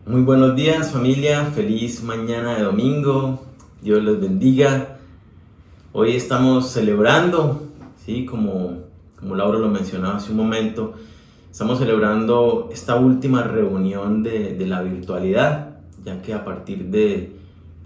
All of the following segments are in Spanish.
Muy buenos días, familia, feliz mañana de domingo, Dios les bendiga. Hoy estamos celebrando, ¿sí? Como Laura lo mencionaba hace un momento, estamos celebrando esta última reunión de la virtualidad, ya que a partir de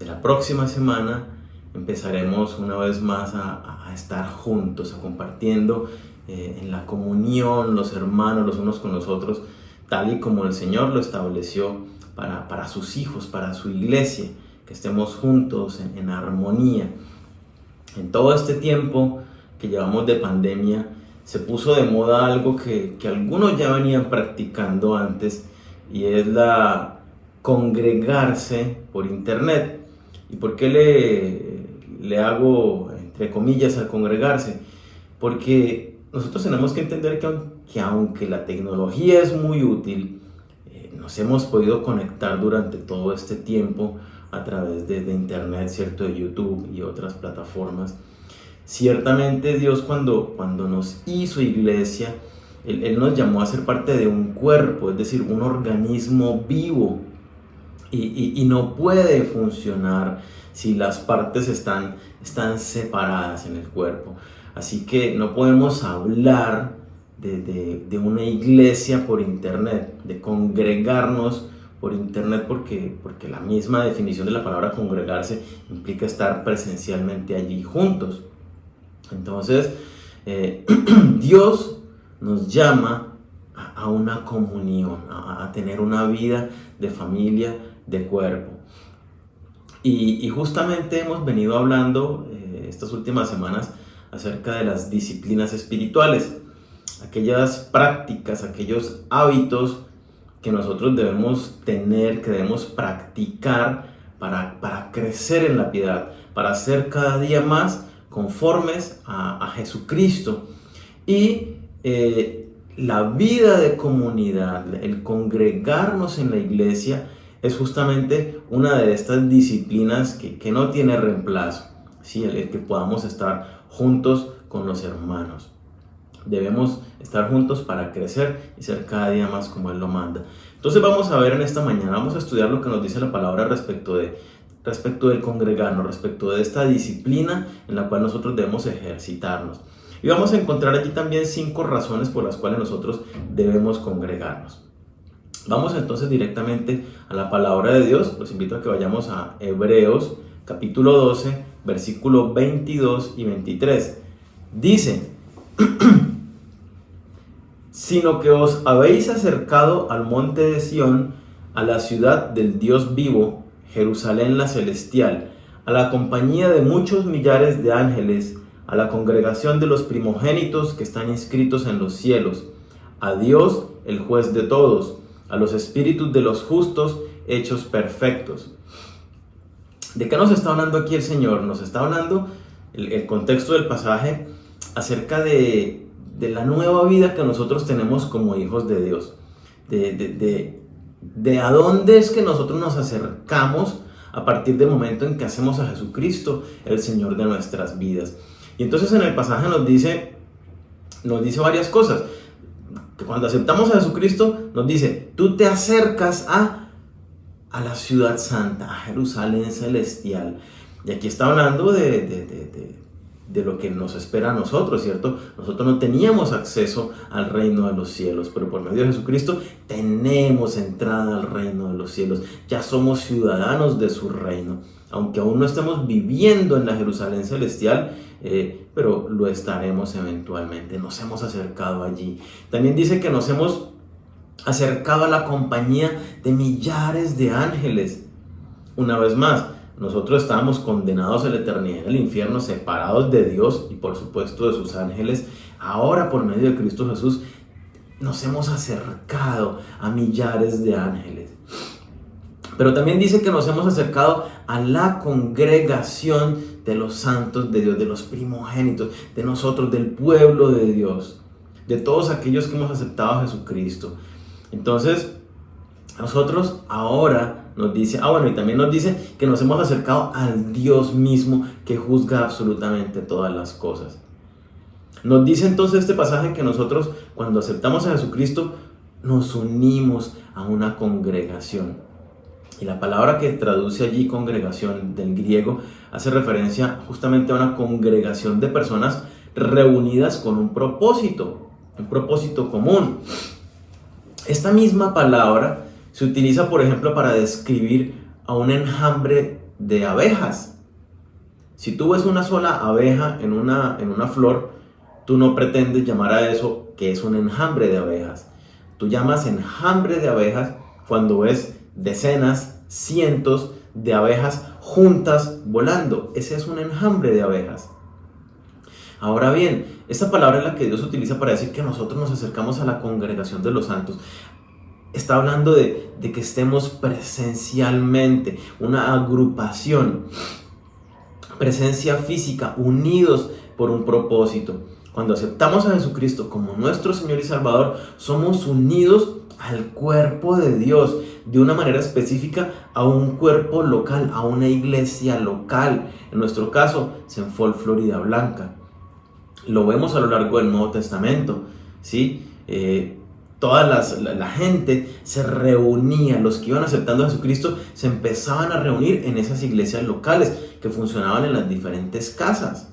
la próxima semana empezaremos una vez más a estar juntos, a compartiendo en la comunión, los hermanos, los unos con los otros, tal y como el Señor lo estableció para sus hijos, para su iglesia, que estemos juntos en armonía. En todo este tiempo que llevamos de pandemia, se puso de moda algo que algunos ya venían practicando antes, y es la congregarse por internet. ¿Y por qué le hago entre comillas al congregarse? Porque nosotros tenemos que entender que aunque la tecnología es muy útil, nos hemos podido conectar durante todo este tiempo a través de internet, ¿cierto? De YouTube y otras plataformas. Ciertamente Dios cuando nos hizo iglesia, Él nos llamó a ser parte de un cuerpo, es decir, un organismo vivo. Y no puede funcionar si las partes están separadas en el cuerpo. Así que no podemos hablar de una iglesia por internet, de congregarnos por internet, porque la misma definición de la palabra congregarse implica estar presencialmente allí juntos. Entonces, Dios nos llama a una comunión, a tener una vida de familia, de cuerpo. Y justamente hemos venido hablando estas últimas semanas acerca de las disciplinas espirituales, aquellas prácticas, aquellos hábitos que nosotros debemos tener, que debemos practicar para crecer en la piedad, para ser cada día más conformes a Jesucristo. Y la vida de comunidad, el congregarnos en la iglesia, es justamente una de estas disciplinas que no tiene reemplazo, ¿sí? El que podamos estar juntos con los hermanos. Debemos estar juntos para crecer y ser cada día más como Él lo manda. Entonces vamos a ver en esta mañana, vamos a estudiar lo que nos dice la palabra respecto del congregarnos, respecto de esta disciplina en la cual nosotros debemos ejercitarnos. Y vamos a encontrar aquí también 5 razones por las cuales nosotros debemos congregarnos. Vamos entonces directamente a la palabra de Dios. Los invito a que vayamos a Hebreos capítulo 12, versículos 22 y 23. Dice: sino que os habéis acercado al monte de Sión, a la ciudad del Dios vivo, Jerusalén la celestial, a la compañía de muchos millares de ángeles, a la congregación de los primogénitos que están inscritos en los cielos, a Dios, el juez de todos, a los espíritus de los justos hechos perfectos. ¿De qué nos está hablando aquí el Señor? Nos está hablando, el contexto del pasaje, acerca de la nueva vida que nosotros tenemos como hijos de Dios. De a dónde es que nosotros nos acercamos a partir del momento en que hacemos a Jesucristo el Señor de nuestras vidas. Y entonces en el pasaje nos dice varias cosas. Que cuando aceptamos a Jesucristo nos dice: tú te acercas a la ciudad santa, a Jerusalén celestial. Y aquí está hablando de lo que nos espera a nosotros, ¿cierto? Nosotros no teníamos acceso al reino de los cielos, pero por medio de Jesucristo tenemos entrada al reino de los cielos. Ya somos ciudadanos de su reino, aunque aún no estemos viviendo en la Jerusalén celestial, pero lo estaremos eventualmente. Nos hemos acercado allí. También dice que nos hemos acercado a la compañía de millares de ángeles. Una vez más, nosotros estábamos condenados a la eternidad en el infierno, separados de Dios y por supuesto de sus ángeles. Ahora, por medio de Cristo Jesús, nos hemos acercado a millares de ángeles. Pero también dice que nos hemos acercado a la congregación de los santos de Dios, de los primogénitos, de nosotros, del pueblo de Dios, de todos aquellos que hemos aceptado a Jesucristo. Entonces, nosotros ahora nos dice, y también nos dice que nos hemos acercado al Dios mismo que juzga absolutamente todas las cosas. Nos dice entonces este pasaje que nosotros, cuando aceptamos a Jesucristo, nos unimos a una congregación. Y la palabra que traduce allí congregación del griego hace referencia justamente a una congregación de personas reunidas con un propósito común. Esta misma palabra se utiliza, por ejemplo, para describir a un enjambre de abejas. Si tú ves una sola abeja en una flor, tú no pretendes llamar a eso que es un enjambre de abejas. Tú llamas enjambre de abejas cuando ves decenas, cientos de abejas juntas volando. Ese es un enjambre de abejas. Ahora bien, esta palabra es la que Dios utiliza para decir que nosotros nos acercamos a la congregación de los santos. Está hablando de que estemos presencialmente, una agrupación, presencia física, unidos por un propósito. Cuando aceptamos a Jesucristo como nuestro Señor y Salvador, somos unidos al cuerpo de Dios, de una manera específica a un cuerpo local, a una iglesia local. En nuestro caso, St. Paul, Florida Blanca. Lo vemos a lo largo del Nuevo Testamento, ¿sí? Toda la gente se reunía, los que iban aceptando a Jesucristo se empezaban a reunir en esas iglesias locales que funcionaban en las diferentes casas.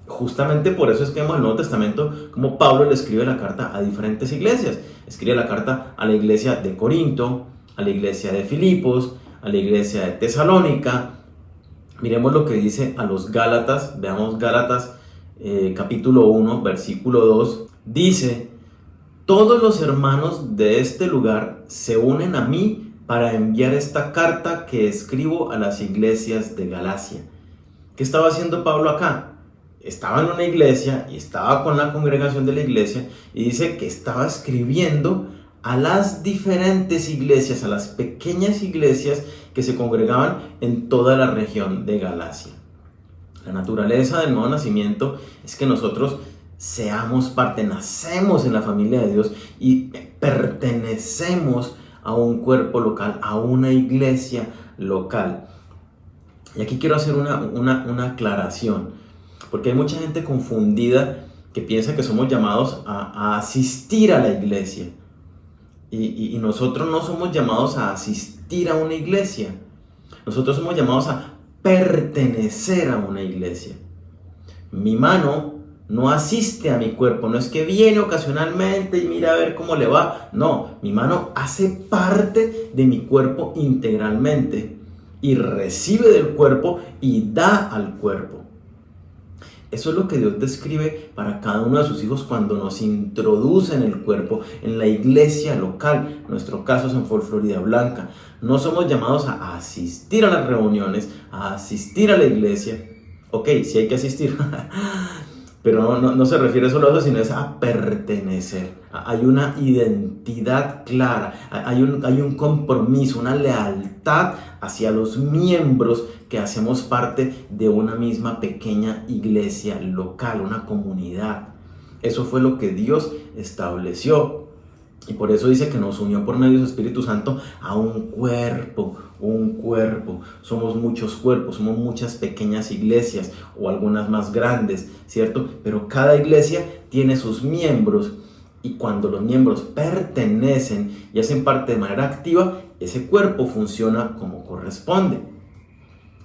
Justamente por eso es que vemos en el Nuevo Testamento como Pablo le escribe la carta a diferentes iglesias. Escribe la carta a la iglesia de Corinto, a la iglesia de Filipos, a la iglesia de Tesalónica. Miremos lo que dice a los Gálatas. Veamos Gálatas capítulo 1, versículo 2. Dice: todos los hermanos de este lugar se unen a mí para enviar esta carta que escribo a las iglesias de Galacia. ¿Qué estaba haciendo Pablo acá? Estaba en una iglesia y estaba con la congregación de la iglesia y dice que estaba escribiendo a las diferentes iglesias, a las pequeñas iglesias que se congregaban en toda la región de Galacia. La naturaleza del nuevo nacimiento es que nosotros seamos parte, nacemos en la familia de Dios y pertenecemos a un cuerpo local, a una iglesia local. Y aquí quiero hacer una aclaración, porque hay mucha gente confundida que piensa que somos llamados a asistir a la iglesia. Y nosotros no somos llamados a asistir a una iglesia. Nosotros somos llamados a pertenecer a una iglesia. Mi mano no asiste a mi cuerpo, no es que viene ocasionalmente y mira a ver cómo le va. No, mi mano hace parte de mi cuerpo integralmente y recibe del cuerpo y da al cuerpo. Eso es lo que Dios describe para cada uno de sus hijos cuando nos introduce en el cuerpo, en la iglesia local. En nuestro caso es en Florida Blanca. No somos llamados a asistir a las reuniones, a asistir a la iglesia. Ok, sí hay que asistir, pero no se refiere solo a eso, sino es a pertenecer. Hay una identidad clara, hay un compromiso, una lealtad hacia los miembros que hacemos parte de una misma pequeña iglesia local, una comunidad. Eso fue lo que Dios estableció. Y por eso dice que nos unió por medio de su Espíritu Santo a un cuerpo. Somos muchos cuerpos, somos muchas pequeñas iglesias o algunas más grandes, ¿cierto? Pero cada iglesia tiene sus miembros y cuando los miembros pertenecen y hacen parte de manera activa, ese cuerpo funciona como corresponde,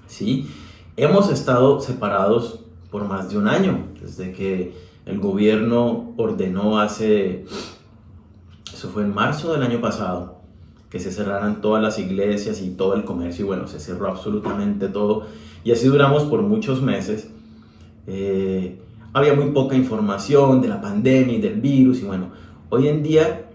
¿sí? Hemos estado separados por más de un año, desde que el gobierno ordenó eso fue en marzo del año pasado, que se cerraran todas las iglesias y todo el comercio, y bueno, se cerró absolutamente todo, y así duramos por muchos meses. Había muy poca información de la pandemia y del virus, y bueno, hoy en día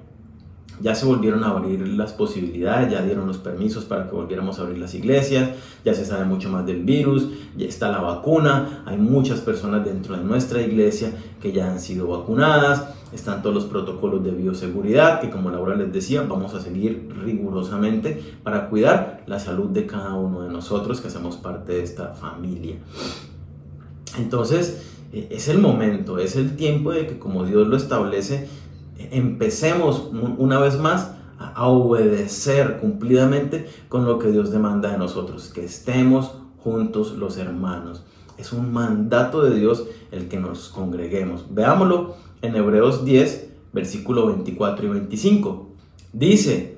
ya se volvieron a abrir las posibilidades, ya dieron los permisos para que volviéramos a abrir las iglesias, ya se sabe mucho más del virus, ya está la vacuna, hay muchas personas dentro de nuestra iglesia que ya han sido vacunadas, están todos los protocolos de bioseguridad que, como Laura les decía, vamos a seguir rigurosamente para cuidar la salud de cada uno de nosotros que hacemos parte de esta familia. Entonces, es el momento, es el tiempo de que, como Dios lo establece, empecemos una vez más a obedecer cumplidamente con lo que Dios demanda de nosotros, que estemos juntos los hermanos. Es un mandato de Dios el que nos congreguemos. Veámoslo en Hebreos 10, versículo 24 y 25. Dice: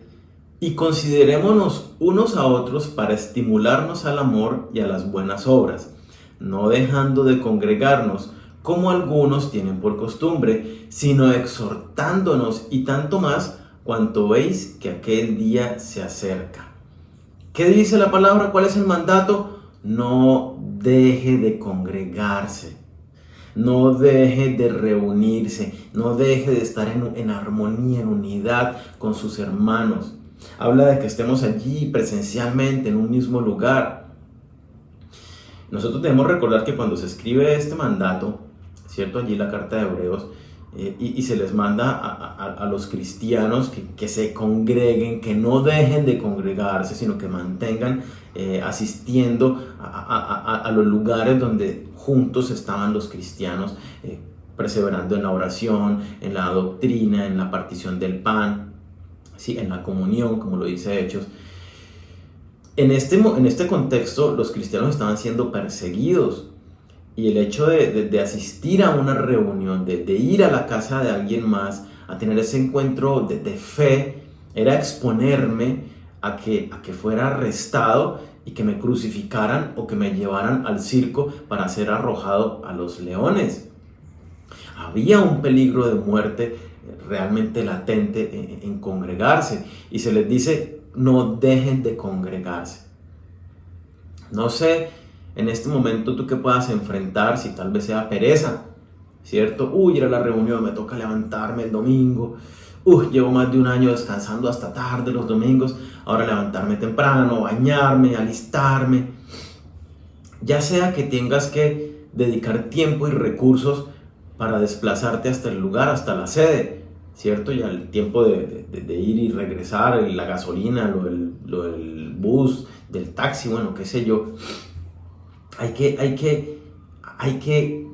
Y considerémonos unos a otros para estimularnos al amor y a las buenas obras, no dejando de congregarnos como algunos tienen por costumbre, sino exhortándonos, y tanto más cuanto veis que aquel día se acerca. ¿Qué dice la palabra? ¿Cuál es el mandato? No deje de congregarse, no deje de reunirse, no deje de estar en armonía, en unidad con sus hermanos. Habla de que estemos allí presencialmente en un mismo lugar. Nosotros debemos recordar que cuando se escribe este mandato, ¿cierto? Allí la carta de Hebreos, y se les manda a los cristianos que se congreguen, que no dejen de congregarse, sino que mantengan asistiendo a los lugares donde juntos estaban los cristianos, perseverando en la oración, en la doctrina, en la partición del pan, ¿sí? En la comunión, como lo dice Hechos. En este contexto, los cristianos estaban siendo perseguidos. Y el hecho de asistir a una reunión, de ir a la casa de alguien más, a tener ese encuentro de fe, era exponerme a que fuera arrestado y que me crucificaran o que me llevaran al circo para ser arrojado a los leones. Había un peligro de muerte realmente latente en congregarse, y se les dice: no dejen de congregarse. No sé en este momento tú que puedas enfrentar, si tal vez sea pereza, ¿cierto? Ir a la reunión, me toca levantarme el domingo. Llevo más de un año descansando hasta tarde los domingos. Ahora levantarme temprano, bañarme, alistarme. Ya sea que tengas que dedicar tiempo y recursos para desplazarte hasta el lugar, hasta la sede, ¿cierto? Ya el tiempo de ir y regresar, la gasolina, lo del bus, del taxi, bueno, qué sé yo. Hay que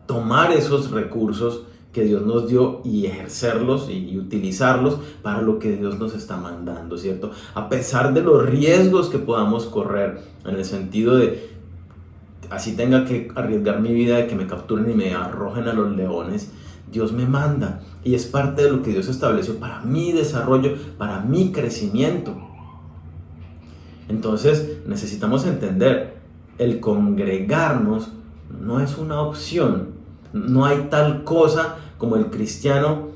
tomar esos recursos que Dios nos dio y ejercerlos y utilizarlos para lo que Dios nos está mandando, ¿cierto? A pesar de los riesgos que podamos correr, en el sentido de, así tenga que arriesgar mi vida de que me capturen y me arrojen a los leones, Dios me manda, y es parte de lo que Dios estableció para mi desarrollo, para mi crecimiento. Entonces necesitamos entender, el congregarnos no es una opción. No hay tal cosa como el cristiano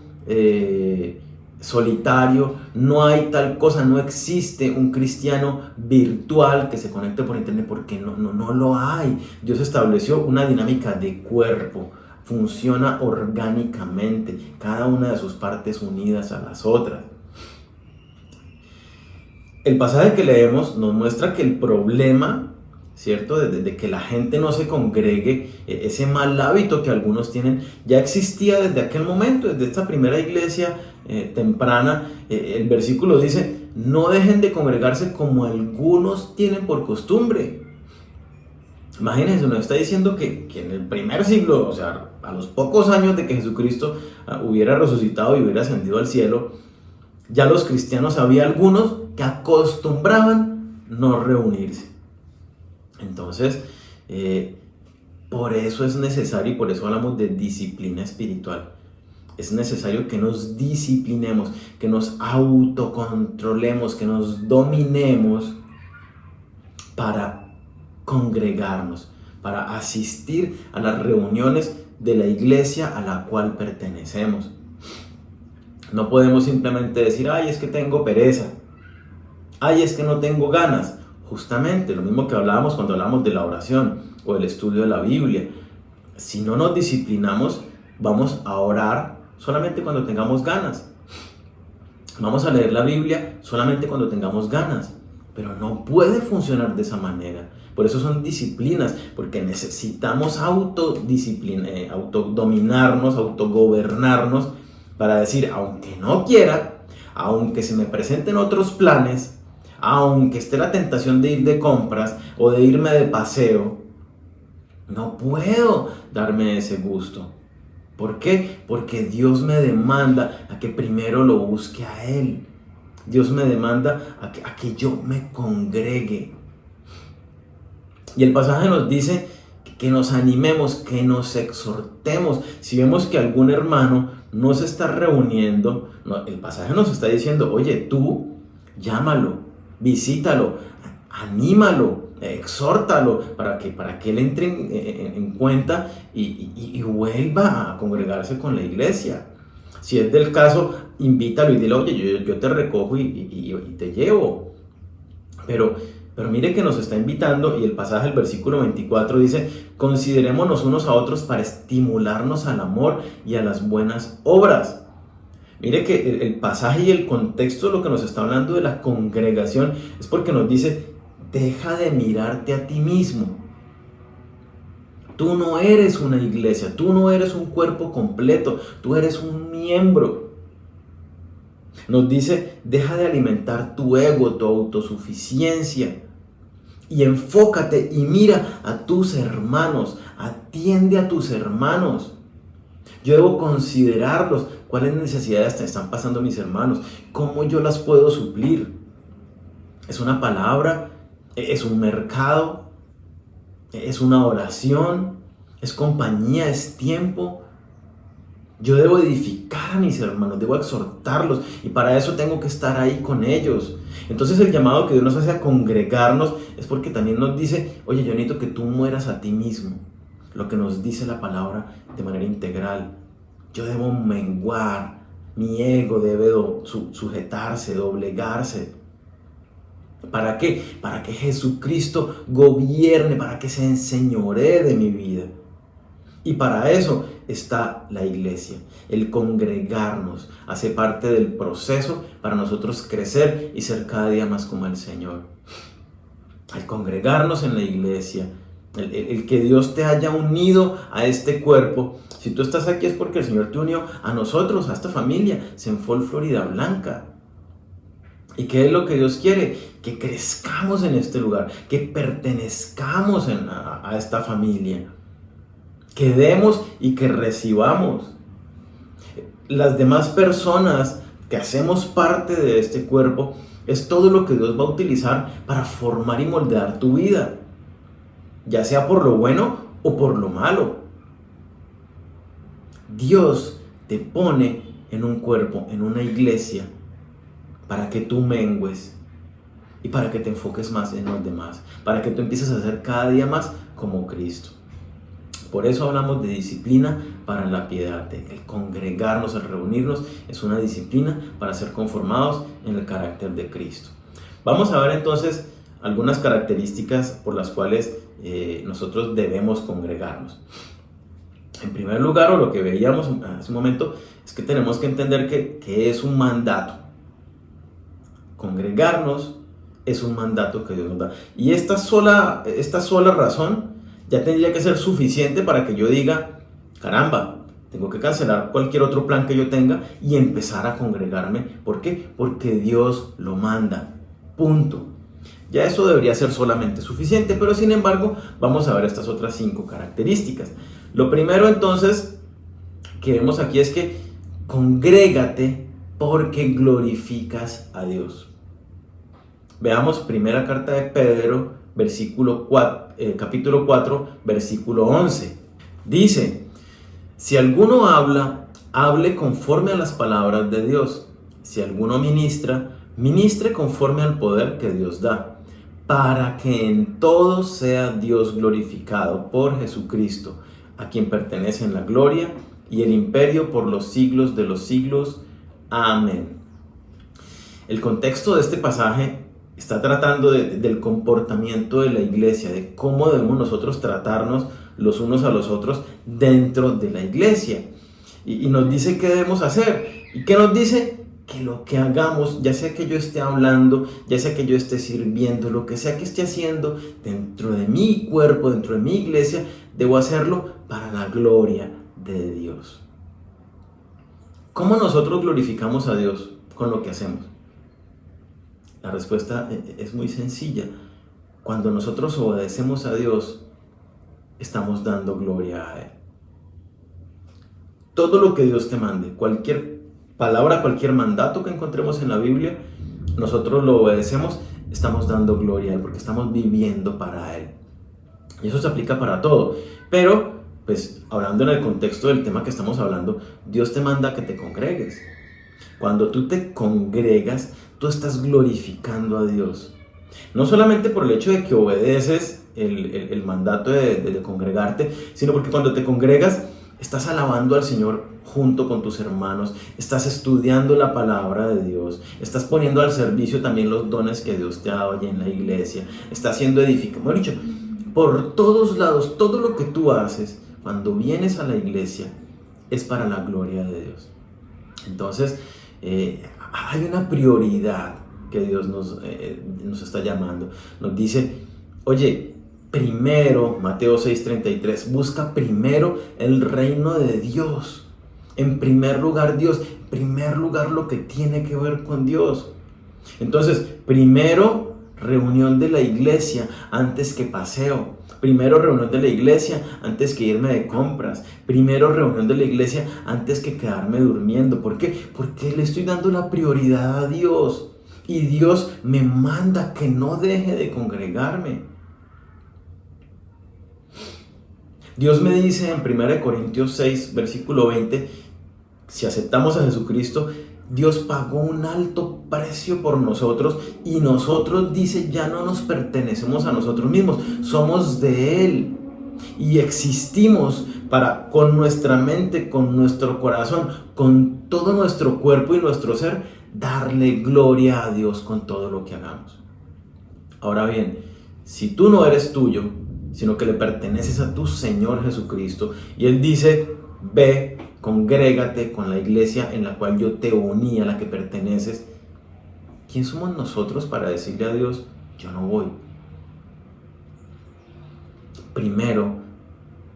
solitario, no hay tal cosa, no existe un cristiano virtual que se conecte por internet, porque no lo hay. Dios estableció una dinámica de cuerpo, funciona orgánicamente, cada una de sus partes unidas a las otras. El pasaje que leemos nos muestra que el problema, ¿cierto?, de que la gente no se congregue, ese mal hábito que algunos tienen, ya existía desde aquel momento, desde esta primera iglesia temprana. El versículo dice: no dejen de congregarse como algunos tienen por costumbre. Imagínense, nos está diciendo que en el primer siglo, o sea, a los pocos años de que Jesucristo hubiera resucitado y hubiera ascendido al cielo, ya los cristianos, había algunos que acostumbraban no reunirse. Entonces, por eso es necesario, y por eso hablamos de disciplina espiritual. Es necesario que nos disciplinemos, que nos autocontrolemos, que nos dominemos para congregarnos, para asistir a las reuniones de la iglesia a la cual pertenecemos. No podemos simplemente decir: ay, es que tengo pereza, ay, es que no tengo ganas. Justamente lo mismo que hablábamos cuando hablábamos de la oración o el estudio de la Biblia. Si no nos disciplinamos, vamos a orar solamente cuando tengamos ganas. Vamos a leer la Biblia solamente cuando tengamos ganas. Pero no puede funcionar de esa manera. Por eso son disciplinas, porque necesitamos autodominarnos, autogobernarnos, para decir: aunque no quiera, aunque se me presenten otros planes, aunque esté la tentación de ir de compras o de irme de paseo, no puedo darme ese gusto. ¿Por qué? Porque Dios me demanda a que primero lo busque a Él. Dios me demanda a que yo me congregue. Y el pasaje nos dice que nos animemos, que nos exhortemos. Si vemos que algún hermano no se está reuniendo, el pasaje nos está diciendo: oye, tú Llámalo, visítalo, anímalo, exhórtalo para que él entre en cuenta y vuelva a congregarse con la iglesia. Si es del caso, invítalo y dile, oye, yo te recojo y te llevo. Pero mire que nos está invitando, y el pasaje del versículo 24 dice: considerémonos unos a otros para estimularnos al amor y a las buenas obras. Mire que el pasaje y el contexto de lo que nos está hablando de la congregación es porque nos dice: deja de mirarte a ti mismo. Tú no eres una iglesia, tú no eres un cuerpo completo, tú eres un miembro. Nos dice: deja de alimentar tu ego, tu autosuficiencia, y enfócate y mira a tus hermanos, atiende a tus hermanos. Yo debo considerarlos, cuáles necesidades están pasando mis hermanos, cómo yo las puedo suplir. Es una palabra, es un mercado, es una oración, es compañía, es tiempo. Yo debo edificar a mis hermanos, debo exhortarlos, y para eso tengo que estar ahí con ellos. Entonces el llamado que Dios nos hace a congregarnos es porque también nos dice: oye, yo necesito que tú mueras a ti mismo. Lo que nos dice la palabra de manera integral. Yo debo menguar, mi ego debe sujetarse, doblegarse. ¿Para qué? Para que Jesucristo gobierne, para que se enseñoree de mi vida. Y para eso está la iglesia. El congregarnos hace parte del proceso para nosotros crecer y ser cada día más como el Señor. El congregarnos en la iglesia, el que Dios te haya unido a este cuerpo. Si tú estás aquí es porque el Señor te unió a nosotros, a esta familia, Zenfol Florida Blanca. ¿Y qué es lo que Dios quiere? Que crezcamos en este lugar, que pertenezcamos a esta familia, que demos y que recibamos. Las demás personas que hacemos parte de este cuerpo es todo lo que Dios va a utilizar para formar y moldear tu vida, ya sea por lo bueno o por lo malo. Dios te pone en un cuerpo, en una iglesia, para que tú mengues y para que te enfoques más en los demás, para que tú empieces a ser cada día más como Cristo. Por eso hablamos de disciplina para la piedad. El congregarnos, el reunirnos, es una disciplina para ser conformados en el carácter de Cristo. Vamos a ver entonces algunas características por las cuales nosotros debemos congregarnos. En primer lugar, o lo que veíamos hace un momento, es que tenemos que entender que es un mandato. Congregarnos es un mandato que Dios nos da. Y esta sola razón ya tendría que ser suficiente para que yo diga: caramba, tengo que cancelar cualquier otro plan que yo tenga y empezar a congregarme. ¿Por qué? Porque Dios lo manda. Punto. Ya eso debería ser solamente suficiente, pero sin embargo vamos a ver estas otras 5 características. Lo primero entonces que vemos aquí es que congrégate porque glorificas a Dios. Veamos primera carta de Pedro, capítulo 4, versículo 11. Dice: si alguno habla, hable conforme a las palabras de Dios. Si alguno ministra, ministre conforme al poder que Dios da, para que en todo sea Dios glorificado por Jesucristo, a quien pertenecen la gloria y el imperio por los siglos de los siglos. Amén. El contexto de este pasaje está tratando del comportamiento de la iglesia, de cómo debemos nosotros tratarnos los unos a los otros dentro de la iglesia. Y nos dice qué debemos hacer. ¿Y qué nos dice? Que lo que hagamos, ya sea que yo esté hablando, ya sea que yo esté sirviendo, lo que sea que esté haciendo dentro de mi cuerpo, dentro de mi iglesia, debo hacerlo para la gloria de Dios. ¿Cómo nosotros glorificamos a Dios con lo que hacemos? La respuesta es muy sencilla. Cuando nosotros obedecemos a Dios, estamos dando gloria a Él. Todo lo que Dios te mande, cualquier palabra, cualquier mandato que encontremos en la Biblia, nosotros lo obedecemos, estamos dando gloria a Él, porque estamos viviendo para Él. Y eso se aplica para todo. Pero, pues, hablando en el contexto del tema que estamos hablando, Dios te manda que te congregues. Cuando tú te congregas, tú estás glorificando a Dios. No solamente por el hecho de que obedeces el mandato de congregarte, sino porque cuando te congregas, estás alabando al Señor junto con tus hermanos, estás estudiando la palabra de Dios, estás poniendo al servicio también los dones que Dios te ha dado allá en la iglesia, estás siendo edificado. Bueno, dicho, por todos lados, todo lo que tú haces cuando vienes a la iglesia es para la gloria de Dios. Entonces, hay una prioridad que Dios nos está llamando. Nos dice, oye, primero, Mateo 6:33, busca primero el reino de Dios. En primer lugar Dios, en primer lugar lo que tiene que ver con Dios. Entonces, primero reunión de la iglesia antes que paseo. Primero reunión de la iglesia antes que irme de compras. Primero reunión de la iglesia antes que quedarme durmiendo. ¿Por qué? Porque le estoy dando la prioridad a Dios. Y Dios me manda que no deje de congregarme. Dios me dice en 1 Corintios 6, versículo 20, si aceptamos a Jesucristo, Dios pagó un alto precio por nosotros y nosotros, dice, ya no nos pertenecemos a nosotros mismos, somos de Él y existimos para, con nuestra mente, con nuestro corazón, con todo nuestro cuerpo y nuestro ser, darle gloria a Dios con todo lo que hagamos. Ahora bien, si tú no eres tuyo, sino que le perteneces a tu Señor Jesucristo, y Él dice, ve, congrégate con la iglesia en la cual yo te uní, a la que perteneces. ¿Quién somos nosotros para decirle a Dios, yo no voy? Primero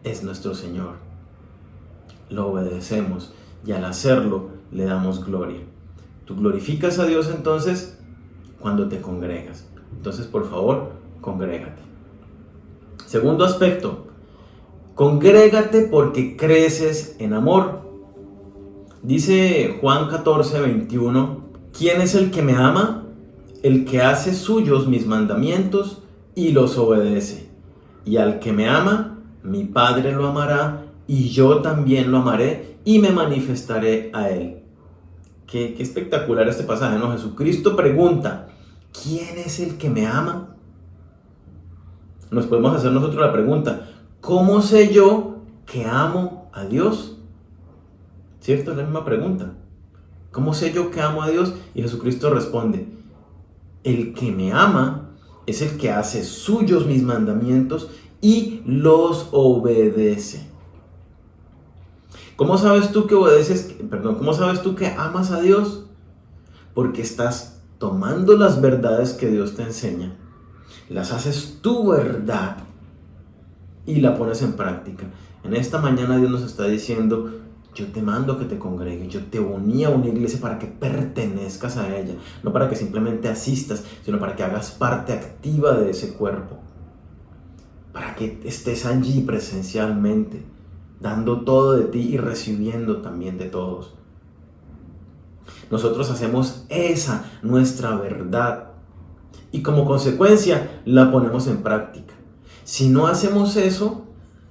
es nuestro Señor. Lo obedecemos y al hacerlo le damos gloria. Tú glorificas a Dios entonces cuando te congregas. Entonces, por favor, congrégate. Segundo aspecto, congrégate porque creces en amor. Dice Juan 14:21, ¿quién es el que me ama? El que hace suyos mis mandamientos y los obedece. Y al que me ama, mi Padre lo amará y yo también lo amaré y me manifestaré a él. Qué espectacular este pasaje, ¿no? Jesucristo pregunta, ¿quién es el que me ama? Nos podemos hacer nosotros la pregunta, ¿cómo sé yo que amo a Dios? ¿Cierto? Es la misma pregunta. ¿Cómo sé yo que amo a Dios? Y Jesucristo responde, el que me ama es el que hace suyos mis mandamientos y los obedece. ¿Cómo sabes tú que cómo sabes tú que amas a Dios? Porque estás tomando las verdades que Dios te enseña, las haces tu verdad y la pones en práctica. En esta mañana Dios nos está diciendo, yo te mando a que te congregues, yo te uní a una iglesia para que pertenezcas a ella, no para que simplemente asistas, sino para que hagas parte activa de ese cuerpo, para que estés allí presencialmente, dando todo de ti y recibiendo también de todos. Nosotros hacemos esa nuestra verdad y como consecuencia la ponemos en práctica. Si no hacemos eso,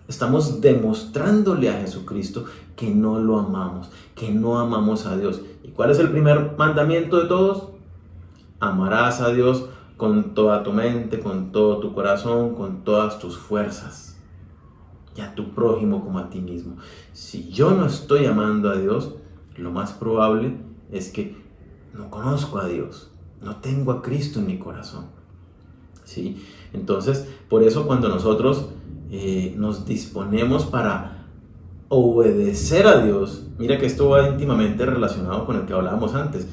estamos demostrándole a Jesucristo que no lo amamos, que no amamos a Dios. ¿Y cuál es el primer mandamiento de todos? Amarás a Dios con toda tu mente, con todo tu corazón, con todas tus fuerzas, y a tu prójimo como a ti mismo. Si yo no estoy amando a Dios, lo más probable es que no conozco a Dios, no tengo a Cristo en mi corazón. ¿Sí? Entonces, por eso cuando nosotros nos disponemos para obedecer a Dios, mira que esto va íntimamente relacionado con el que hablábamos antes,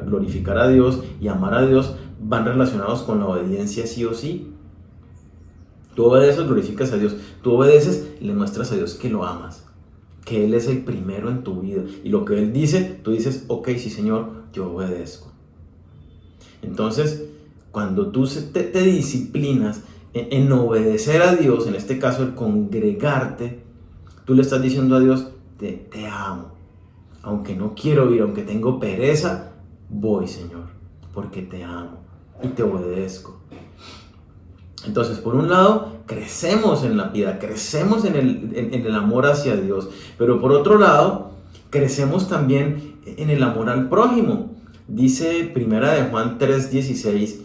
glorificar a Dios y amar a Dios van relacionados con la obediencia sí o sí. Tú obedeces, glorificas a Dios, tú obedeces y le muestras a Dios que lo amas, que Él es el primero en tu vida y lo que Él dice, tú dices, ok, sí Señor, yo obedezco. Entonces, cuando tú te disciplinas en obedecer a Dios, en este caso el congregarte, tú le estás diciendo a Dios, te amo. Aunque no quiero ir, aunque tengo pereza, voy, Señor, porque te amo y te obedezco. Entonces, por un lado, crecemos en la piedad, crecemos en el amor hacia Dios, pero por otro lado, crecemos también en el amor al prójimo. Dice 1 Juan 3:16,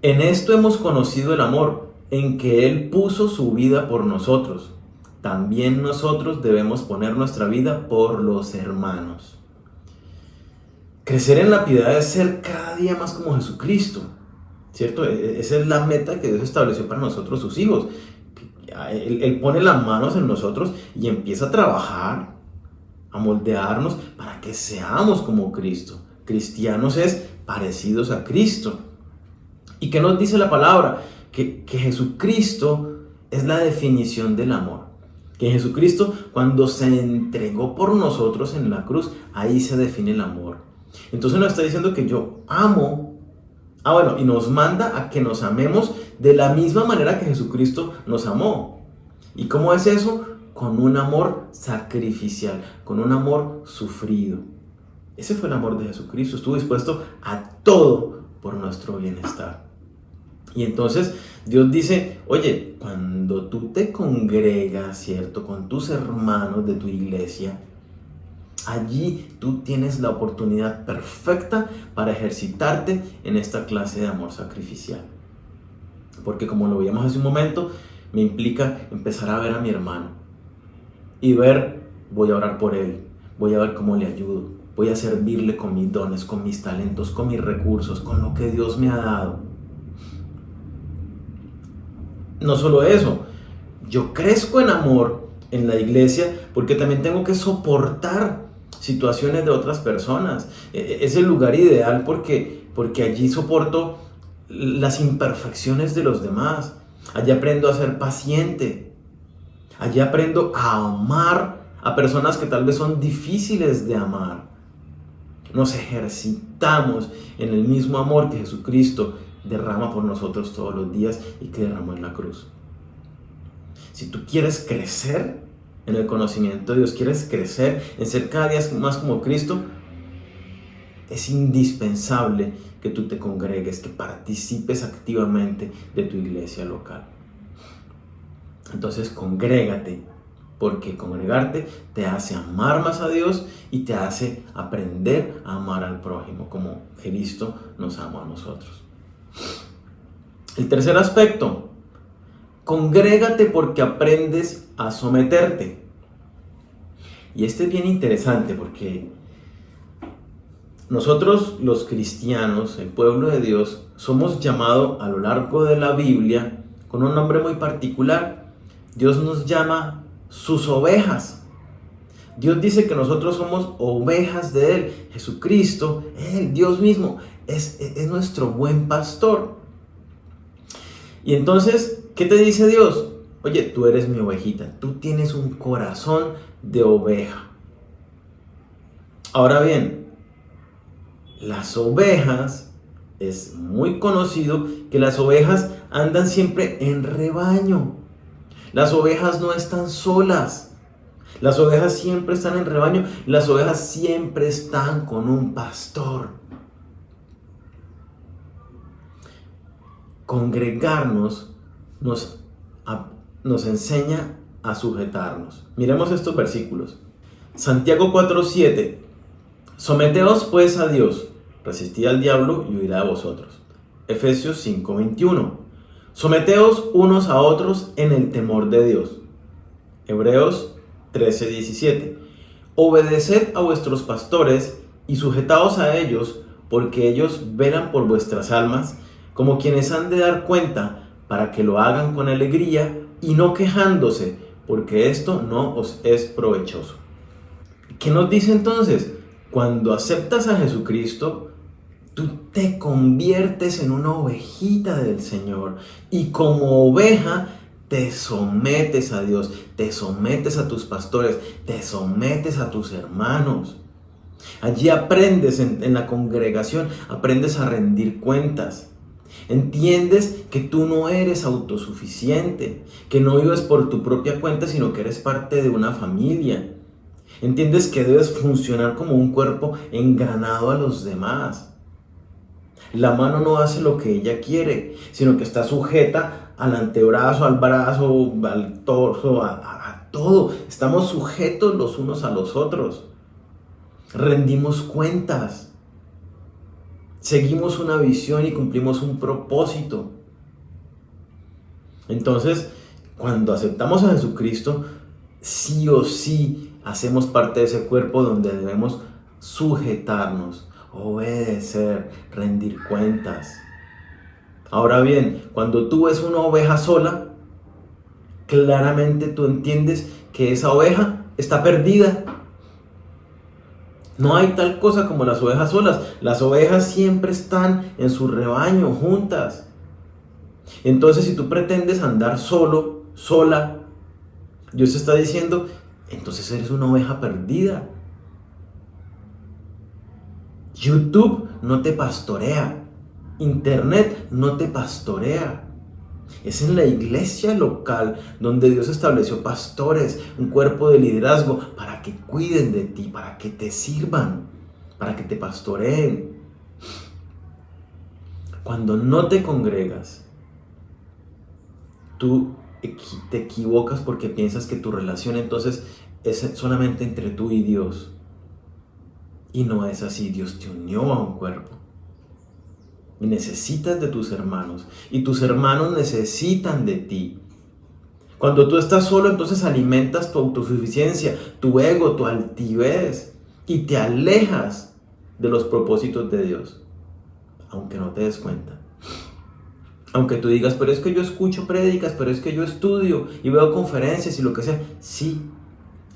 en esto hemos conocido el amor, en que Él puso su vida por nosotros. También nosotros debemos poner nuestra vida por los hermanos. Crecer en la piedad es ser cada día más como Jesucristo, ¿cierto? Esa es la meta que Dios estableció para nosotros, sus hijos. Él pone las manos en nosotros y empieza a trabajar, a moldearnos para que seamos como Cristo. Cristianos es parecidos a Cristo. ¿Y qué nos dice la palabra? Que Jesucristo es la definición del amor. Que Jesucristo, cuando se entregó por nosotros en la cruz, ahí se define el amor. Entonces nos está diciendo que yo amo. Y nos manda a que nos amemos de la misma manera que Jesucristo nos amó. ¿Y cómo es eso? Con un amor sacrificial, con un amor sufrido. Ese fue el amor de Jesucristo. Estuvo dispuesto a todo por nuestro bienestar. Y entonces Dios dice, oye, cuando tú te congregas, ¿cierto?, con tus hermanos de tu iglesia, allí tú tienes la oportunidad perfecta para ejercitarte en esta clase de amor sacrificial. Porque como lo veíamos hace un momento, me implica empezar a ver a mi hermano y voy a orar por él, voy a ver cómo le ayudo, voy a servirle con mis dones, con mis talentos, con mis recursos, con lo que Dios me ha dado. No solo eso, yo crezco en amor en la iglesia porque también tengo que soportar situaciones de otras personas. Es el lugar ideal porque allí soporto las imperfecciones de los demás. Allí aprendo a ser paciente. Allí aprendo a amar a personas que tal vez son difíciles de amar. Nos ejercitamos en el mismo amor que Jesucristo derrama por nosotros todos los días y que derramó en la cruz. Si tú quieres crecer en el conocimiento de Dios, quieres crecer en ser cada día más como Cristo, es indispensable que tú te congregues, que participes activamente de tu iglesia local. Entonces congrégate, porque congregarte te hace amar más a Dios y te hace aprender a amar al prójimo como Cristo nos ama a nosotros. El tercer aspecto, congrégate porque aprendes a someterte. Y este es bien interesante porque nosotros los cristianos, el pueblo de Dios, somos llamados a lo largo de la Biblia con un nombre muy particular. Dios nos llama sus ovejas. Dios dice que nosotros somos ovejas de Él. Jesucristo, Él, Dios mismo, es nuestro buen pastor. Y entonces, ¿qué te dice Dios? Oye, tú eres mi ovejita, tú tienes un corazón de oveja. Ahora bien, las ovejas, es muy conocido que las ovejas andan siempre en rebaño. Las ovejas no están solas. Las ovejas siempre están en rebaño. Las ovejas siempre están con un pastor. Congregarnos nos enseña a sujetarnos. Miremos estos versículos. Santiago 4:7. Someteos pues a Dios, resistid al diablo y huirá de vosotros. Efesios 5:21. Someteos unos a otros en el temor de Dios. Hebreos 13:17. Obedeced a vuestros pastores y sujetaos a ellos, porque ellos velan por vuestras almas, como quienes han de dar cuenta, para que lo hagan con alegría y no quejándose, porque esto no os es provechoso. ¿Qué nos dice entonces? Cuando aceptas a Jesucristo, tú te conviertes en una ovejita del Señor y como oveja te sometes a Dios, te sometes a tus pastores, te sometes a tus hermanos. Allí aprendes en la congregación, aprendes a rendir cuentas. Entiendes que tú no eres autosuficiente, que no vives por tu propia cuenta, sino que eres parte de una familia. Entiendes que debes funcionar como un cuerpo engranado a los demás. La mano no hace lo que ella quiere, sino que está sujeta al antebrazo, al brazo, al torso, a todo. Estamos sujetos los unos a los otros. rendimos cuentas, seguimos una visión y cumplimos un propósito. Entonces, cuando aceptamos a Jesucristo, sí o sí hacemos parte de ese cuerpo donde debemos sujetarnos, obedecer, rendir cuentas. Ahora bien, cuando tú ves una oveja sola, claramente tú entiendes que esa oveja está perdida. No hay tal cosa como las ovejas solas. Las ovejas siempre están en su rebaño, juntas. Entonces, si tú pretendes andar solo, sola, Dios te está diciendo, entonces eres una oveja perdida. YouTube no te pastorea. Internet no te pastorea. Es en la iglesia local donde Dios estableció pastores, un cuerpo de liderazgo para que cuiden de ti, para que te sirvan, para que te pastoreen. Cuando no te congregas, tú te equivocas porque piensas que tu relación entonces es solamente entre tú y Dios. Y no es así. Dios te unió a un cuerpo. Y necesitas de tus hermanos. Y tus hermanos necesitan de ti. Cuando tú estás solo, entonces alimentas tu autosuficiencia, tu ego, tu altivez. Y te alejas de los propósitos de Dios. Aunque no te des cuenta. Aunque tú digas, pero es que yo escucho prédicas, pero es que yo estudio y veo conferencias y lo que sea. Sí,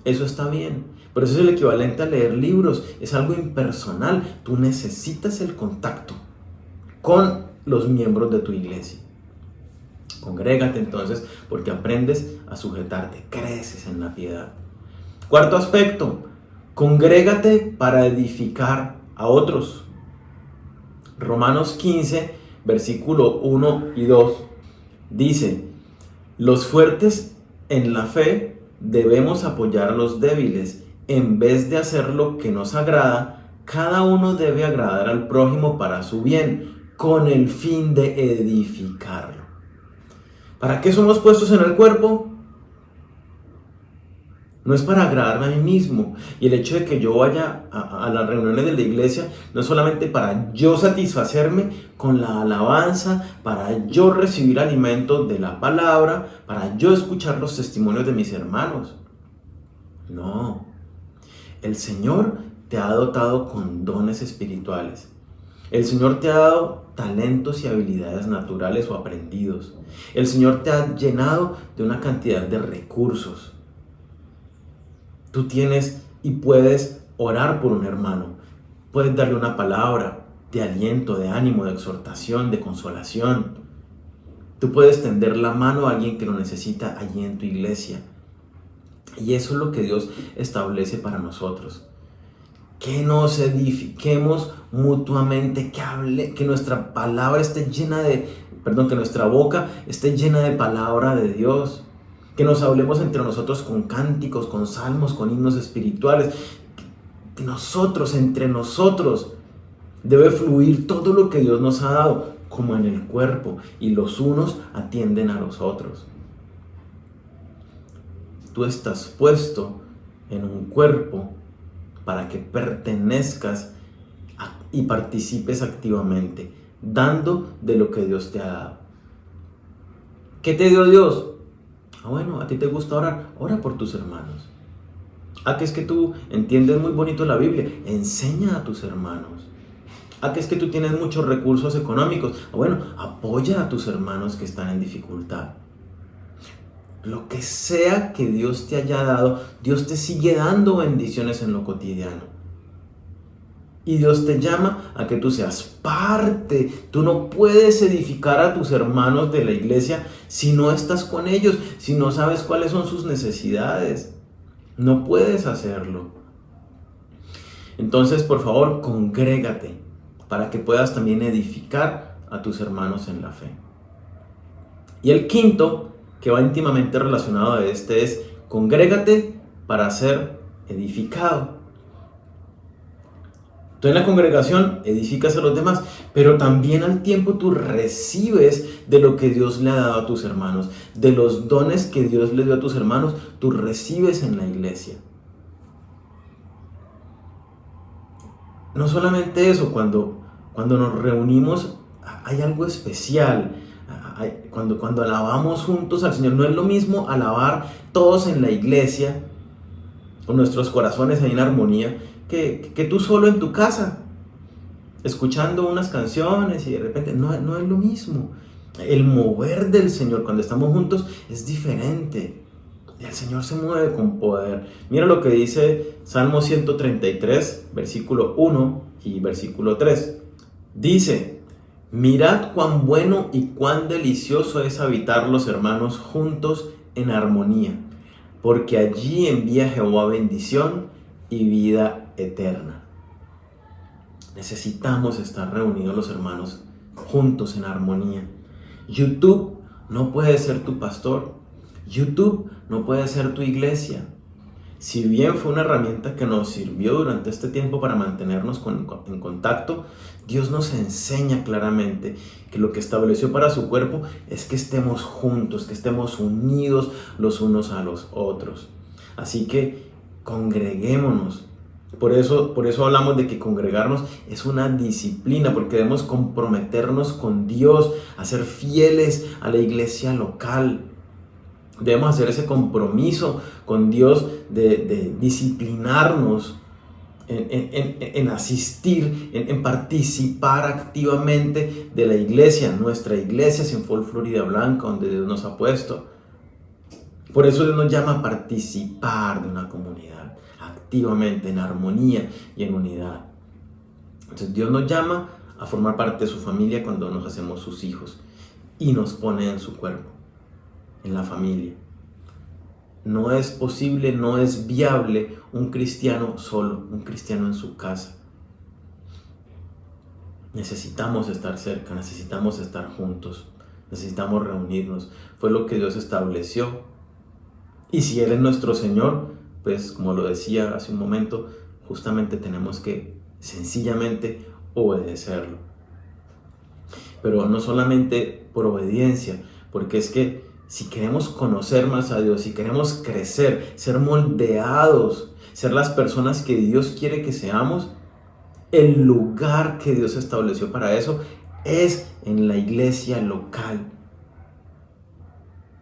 eso está bien. Pero eso es el equivalente a leer libros. Es algo impersonal. Tú necesitas el contacto con los miembros de tu iglesia. Congrégate entonces porque aprendes a sujetarte, creces en la piedad. Cuarto aspecto, congrégate para edificar a otros. Romanos 15, versículo 1 y 2 dice, los fuertes en la fe debemos apoyar a los débiles. En vez de hacer lo que nos agrada, cada uno debe agradar al prójimo para su bien, con el fin de edificarlo. ¿Para qué somos puestos en el cuerpo? No es para agradarme a mí mismo. Y el hecho de que yo vaya a las reuniones de la iglesia no es solamente para yo satisfacerme con la alabanza, para yo recibir alimento de la palabra, para yo escuchar los testimonios de mis hermanos. No. El Señor te ha dotado con dones espirituales. El Señor te ha dado talentos y habilidades naturales o aprendidos. El Señor te ha llenado de una cantidad de recursos. Tú tienes y puedes orar por un hermano. Puedes darle una palabra de aliento, de ánimo, de exhortación, de consolación. Tú puedes tender la mano a alguien que lo necesita allí en tu iglesia. Y eso es lo que Dios establece para nosotros. Que nos edifiquemos mutuamente, que nuestra palabra esté llena que nuestra boca esté llena de palabra de Dios. Que nos hablemos entre nosotros con cánticos, con salmos, con himnos espirituales. Que nosotros, entre nosotros, debe fluir todo lo que Dios nos ha dado, como en el cuerpo, y los unos atienden a los otros. Tú estás puesto en un cuerpo para que pertenezcas y participes activamente, dando de lo que Dios te ha dado. ¿Qué te dio Dios? Bueno, a ti te gusta orar, ora por tus hermanos. Que es que tú entiendes muy bonito la Biblia, enseña a tus hermanos. Que es que tú tienes muchos recursos económicos, bueno, apoya a tus hermanos que están en dificultad. Lo que sea que Dios te haya dado, Dios te sigue dando bendiciones en lo cotidiano. Y Dios te llama a que tú seas parte. Tú no puedes edificar a tus hermanos de la iglesia si no estás con ellos, si no sabes cuáles son sus necesidades. No puedes hacerlo. Entonces, por favor, congrégate para que puedas también edificar a tus hermanos en la fe. Y el quinto, que va íntimamente relacionado a este, es congrégate para ser edificado. Tú en la congregación edificas a los demás, pero también al tiempo tú recibes de lo que Dios le ha dado a tus hermanos, de los dones que Dios le dio a tus hermanos, tú recibes en la iglesia. no solamente eso, cuando nos reunimos hay algo especial. Cuando alabamos juntos al Señor, no es lo mismo alabar todos en la iglesia, con nuestros corazones ahí en armonía, que tú solo en tu casa, escuchando unas canciones y de repente, no es lo mismo. El mover del Señor cuando estamos juntos es diferente. El Señor se mueve con poder. Mira lo que dice Salmo 133, versículo 1 y versículo 3. Dice: mirad cuán bueno y cuán delicioso es habitar los hermanos juntos en armonía, porque allí envía Jehová bendición y vida eterna. Necesitamos estar reunidos los hermanos juntos en armonía. YouTube no puede ser tu pastor. YouTube no puede ser tu iglesia. Si bien fue una herramienta que nos sirvió durante este tiempo para mantenernos en contacto, Dios nos enseña claramente que lo que estableció para su cuerpo es que estemos juntos, que estemos unidos los unos a los otros. Así que congreguémonos. Por eso hablamos de que congregarnos es una disciplina, porque debemos comprometernos con Dios, a ser fieles a la iglesia local. Debemos hacer ese compromiso con Dios de disciplinarnos en asistir, en participar activamente de la iglesia, nuestra iglesia St. Paul Florida Blanca, donde Dios nos ha puesto. Por eso Dios nos llama a participar de una comunidad, activamente, en armonía y en unidad. Entonces Dios nos llama a formar parte de su familia cuando nos hacemos sus hijos y nos pone en su cuerpo, en la familia. No es posible, no es viable un cristiano solo, un cristiano en su casa. Necesitamos estar cerca, necesitamos estar juntos, necesitamos reunirnos. Fue lo que Dios estableció. Y si Él es nuestro Señor, pues como lo decía hace un momento, justamente tenemos que sencillamente obedecerlo. Pero no solamente por obediencia, porque es que si queremos conocer más a Dios, si queremos crecer, ser moldeados, ser las personas que Dios quiere que seamos, el lugar que Dios estableció para eso es en la iglesia local.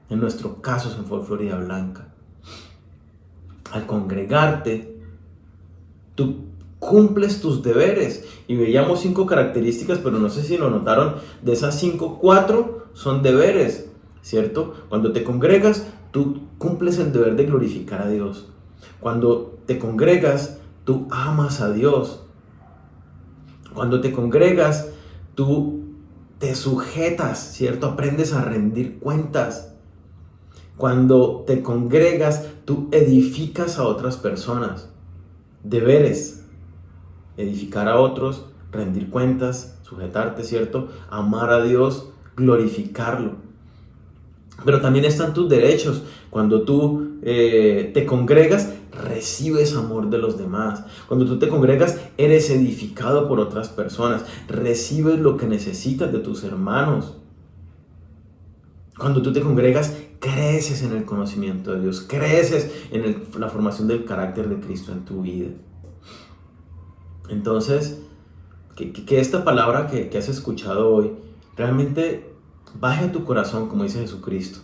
En nuestro caso, St. Paul Florida Blanca. Al congregarte, tú cumples tus deberes. Y veíamos 5 características, pero no sé si lo notaron. De esas 5, 4 son deberes, ¿cierto? Cuando te congregas, tú cumples el deber de glorificar a Dios. Cuando te congregas, tú amas a Dios. Cuando te congregas, tú te sujetas, ¿cierto? Aprendes a rendir cuentas. Cuando te congregas, tú edificas a otras personas. Deberes: edificar a otros, rendir cuentas, sujetarte, ¿cierto? Amar a Dios, glorificarlo. Pero también están tus derechos. Cuando tú te congregas, recibes amor de los demás. Cuando tú te congregas, eres edificado por otras personas. Recibes lo que necesitas de tus hermanos. Cuando tú te congregas, creces en el conocimiento de Dios. Creces en la formación del carácter de Cristo en tu vida. Entonces, que esta palabra que has escuchado hoy realmente baje a tu corazón, como dice Jesucristo.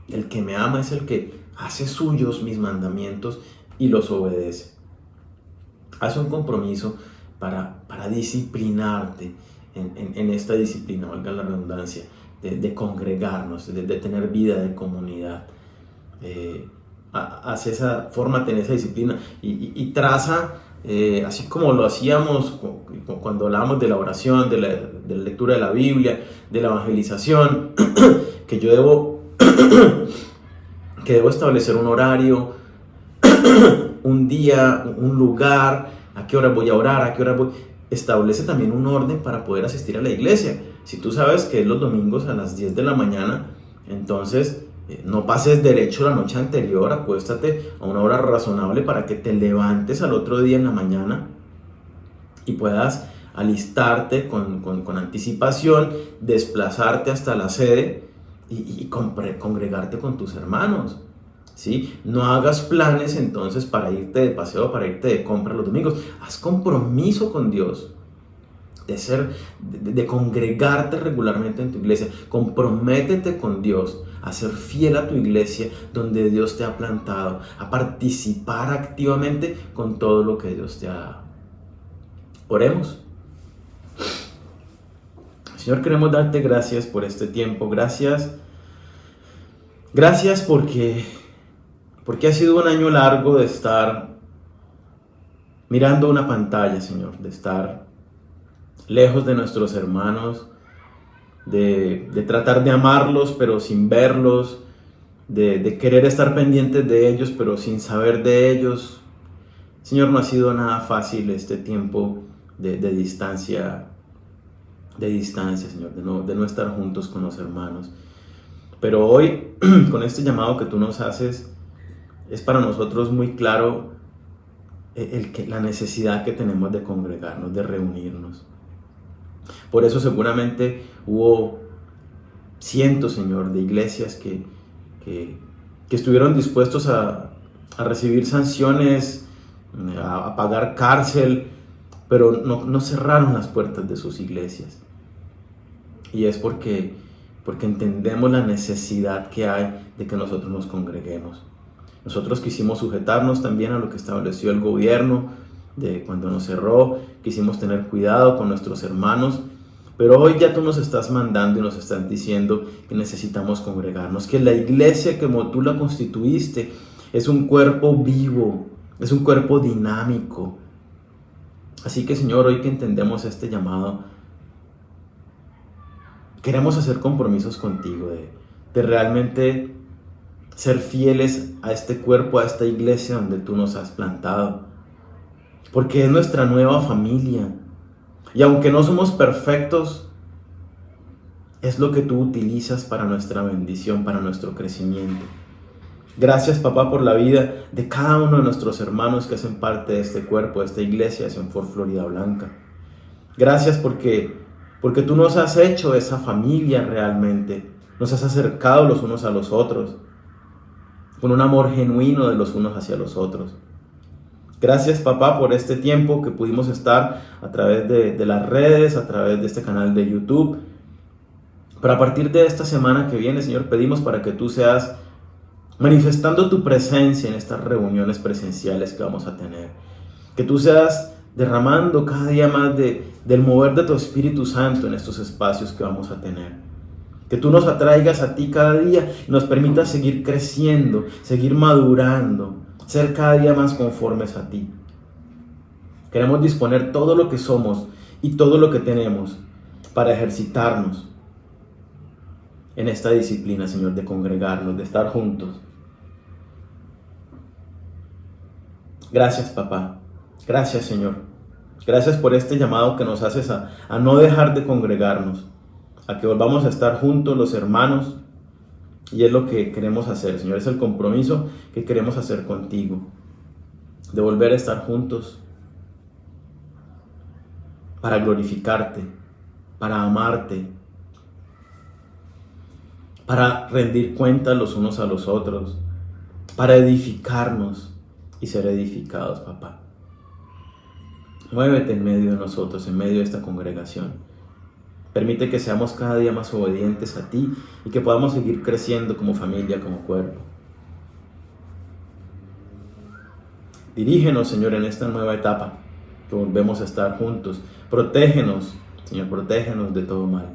El que me ama es el que hace suyos mis mandamientos y los obedece. Haz un compromiso para disciplinarte en esta disciplina, valga la redundancia, de congregarnos, de tener vida de comunidad. Haz esa, fórmate en esa disciplina y traza, así como lo hacíamos cuando hablábamos de la oración, de la lectura de la Biblia, de la evangelización, que yo debo establecer un horario, un día, un lugar, a qué hora voy a orar, a qué hora voy. Establece también un orden para poder asistir a la iglesia. Si tú sabes que es los domingos a las 10 de la mañana, entonces no pases derecho la noche anterior, acuéstate a una hora razonable para que te levantes al otro día en la mañana y puedas alistarte con anticipación, desplazarte hasta la sede y congregarte con tus hermanos. ¿sí? No hagas planes entonces para irte de paseo, para irte de compra los domingos. Haz compromiso con Dios de congregarte regularmente en tu iglesia. Comprométete con Dios a ser fiel a tu iglesia donde Dios te ha plantado, a participar activamente con todo lo que Dios te ha dado. Oremos. Señor, queremos darte gracias por este tiempo. Gracias porque ha sido un año largo de estar mirando una pantalla, Señor, de estar lejos de nuestros hermanos, de tratar de amarlos pero sin verlos, de querer estar pendientes de ellos pero sin saber de ellos. Señor, no ha sido nada fácil este tiempo de distancia, Señor, de no estar juntos con los hermanos. Pero hoy, con este llamado que tú nos haces, es para nosotros muy claro la necesidad que tenemos de congregarnos, de reunirnos. Por eso seguramente hubo cientos, Señor, de iglesias que estuvieron dispuestos a recibir sanciones, a pagar cárcel, pero no cerraron las puertas de sus iglesias. Y es porque entendemos la necesidad que hay de que nosotros nos congreguemos. Nosotros quisimos sujetarnos también a lo que estableció el gobierno de cuando nos cerró, quisimos tener cuidado con nuestros hermanos, pero hoy ya tú nos estás mandando y nos estás diciendo que necesitamos congregarnos, que la iglesia como tú la constituiste es un cuerpo vivo, es un cuerpo dinámico. Así que, Señor, hoy que entendemos este llamado, queremos hacer compromisos contigo de realmente ser fieles a este cuerpo, a esta iglesia donde tú nos has plantado, porque es nuestra nueva familia. Y aunque no somos perfectos, es lo que tú utilizas para nuestra bendición, para nuestro crecimiento. Gracias, papá, por la vida de cada uno de nuestros hermanos que hacen parte de este cuerpo, de esta iglesia, Sionfor Florida Blanca. Gracias porque tú nos has hecho esa familia realmente. Nos has acercado los unos a los otros, con un amor genuino de los unos hacia los otros. Gracias, papá, por este tiempo que pudimos estar a través de las redes, a través de este canal de YouTube. Pero a partir de esta semana que viene, Señor, pedimos para que tú seas manifestando tu presencia en estas reuniones presenciales que vamos a tener. Que tú seas derramando cada día más del mover de tu Espíritu Santo en estos espacios que vamos a tener. Que tú nos atraigas a ti cada día y nos permitas seguir creciendo, seguir madurando, ser cada día más conformes a ti. Queremos disponer todo lo que somos y todo lo que tenemos para ejercitarnos en esta disciplina, Señor, de congregarnos, de estar juntos. Gracias, papá. Gracias, Señor. Gracias por este llamado que nos haces a no dejar de congregarnos, a que volvamos a estar juntos los hermanos. Y es lo que queremos hacer, Señor. Es el compromiso que queremos hacer contigo, de volver a estar juntos para glorificarte, para amarte, para rendir cuentas los unos a los otros, para edificarnos y ser edificados, papá. Muévete en medio de nosotros, en medio de esta congregación. Permite que seamos cada día más obedientes a ti y que podamos seguir creciendo como familia, como cuerpo. Dirígenos, Señor, en esta nueva etapa que volvemos a estar juntos. Protégenos, Señor, protégenos de todo mal.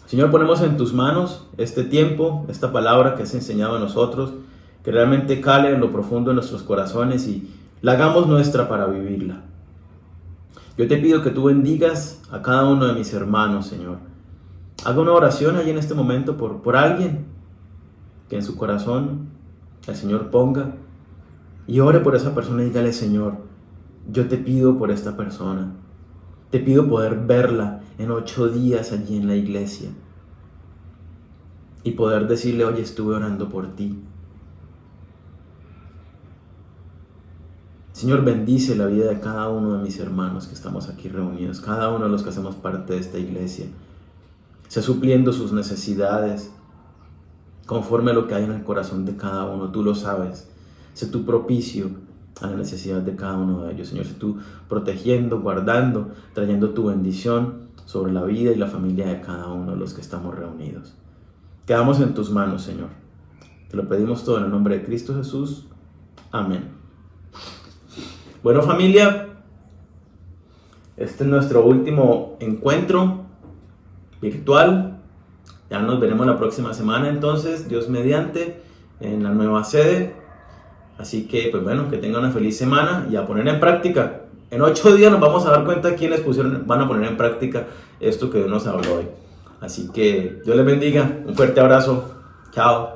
Señor, ponemos en tus manos este tiempo, esta palabra que has enseñado a nosotros, que realmente cale en lo profundo de nuestros corazones y la hagamos nuestra para vivirla. Yo te pido que tú bendigas a cada uno de mis hermanos, Señor. Haga una oración allí en este momento por alguien que en su corazón el Señor ponga y ore por esa persona y dígale: Señor, yo te pido por esta persona. Te pido poder verla en 8 días allí en la iglesia y poder decirle: oye, estuve orando por ti. Señor, bendice la vida de cada uno de mis hermanos que estamos aquí reunidos, cada uno de los que hacemos parte de esta iglesia. Sea supliendo sus necesidades, conforme a lo que hay en el corazón de cada uno. Tú lo sabes. Sé tú propicio a la necesidad de cada uno de ellos, Señor. Sé tú protegiendo, guardando, trayendo tu bendición sobre la vida y la familia de cada uno de los que estamos reunidos. Quedamos en tus manos, Señor. Te lo pedimos todo en el nombre de Cristo Jesús. Amén. Bueno, familia, este es nuestro último encuentro virtual. Ya nos veremos la próxima semana, entonces, Dios mediante, en la nueva sede. Así que, pues bueno, que tengan una feliz semana y a poner en práctica. En 8 días nos vamos a dar cuenta quiénes van a poner en práctica esto que Dios nos habló hoy. Así que Dios les bendiga. Un fuerte abrazo. Chao.